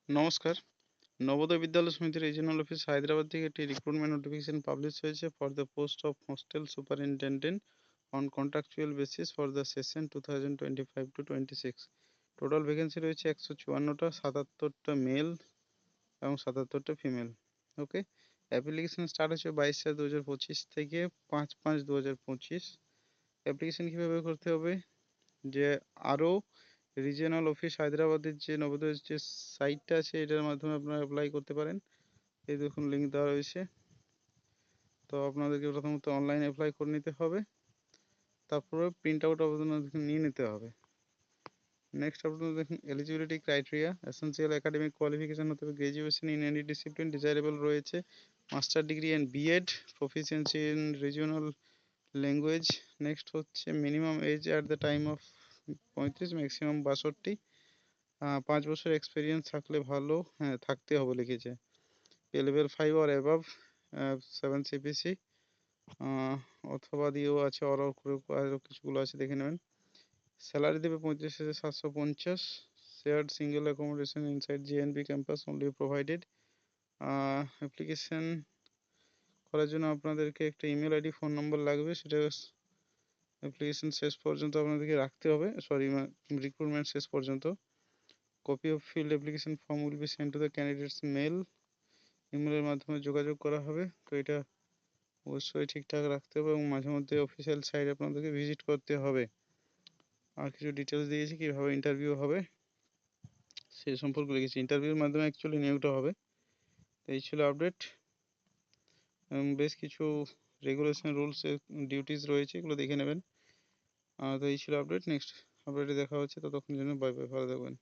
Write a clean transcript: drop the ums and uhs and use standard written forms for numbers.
নমস্কার। নবোদয় বিদ্যালয় সমিতি রিজিওনাল অফিস হায়দ্রাবাদ থেকে একটি রিক্রুটমেন্ট নোটিফিকেশন পাবলিশ হয়েছে for the post of hostel superintendent on contractual basis for the session 2025-26। Total vacancy রয়েছে 154টা, 77টা মেল এবং 77টা ফিমেল। ওকে, অ্যাপ্লিকেশন স্টার্ট হচ্ছে 22/4/2025 থেকে 5/5/2025। অ্যাপ্লিকেশন কীভাবে করতে হবে, যে আরও রিজিওনাল অফিস হায়দ্রাবাদের যে নবোদয়ের যে সাইটটা আছে এটার মাধ্যমে আপনারা অ্যাপ্লাই করতে পারেন। এই দেখুন লিঙ্ক দেওয়া রয়েছে। তো আপনাদেরকে প্রথমত অনলাইন অ্যাপ্লাই করে নিতে হবে, তারপরে প্রিন্ট আউট আপনাদেরকে নিয়ে নিতে হবে। নেক্সট আপনাদের দেখুন eligibility criteria, essential academic qualification হতে হবে graduation in any discipline, desirable রয়েছে master degree and BEd, proficiency in regional language. Next হচ্ছে minimum age at the time of 35, maximum 62। 5 বছর এক্সপিরিয়েন্স থাকলে ভালো, হ্যাঁ থাকতে হবে লিখেছে। লেভেল 5 অর অ্যাবাভ 7 সিপিসি অথবা দিয়েও আছে, আরও কিছুগুলো আছে দেখে নেবেন। স্যালারি দেবে 35,750। Shared single accommodation inside JNB campus only provided. Application করার জন্য আপনাদেরকে একটা ইমেল আইডি, ফোন নম্বর লাগবে, সেটা অ্যাপ্লিকেশন শেষ পর্যন্ত আপনাদেরকে রাখতে হবে, রিক্রুটমেন্ট শেষ পর্যন্ত। Copy of filled application form will be send to the candidates mail, ইমেলের মাধ্যমে যোগাযোগ করা হবে। তো এটা অবশ্যই ঠিকঠাক রাখতে হবে এবং মাঝে মধ্যে অফিসিয়াল সাইট আপনাদেরকে ভিজিট করতে হবে। আর কিছু ডিটেলস দিয়েছি কীভাবে ইন্টারভিউ হবে সে সম্পর্কে লিখেছি। ইন্টারভিউর মাধ্যমে অ্যাকচুয়ালি নিয়োগটা হবে। তো এই ছিল আপডেট, এবং বেশ কিছু রেগুলেশন, রুলস, ডিউটিস রয়েছে, এগুলো দেখে নেবেন। তো এই ছিল আপডেট। নেক্সট আপডেটে দেখা হচ্ছে, ততক্ষণ জন্য বাই বাই, ভালো থাকবেন।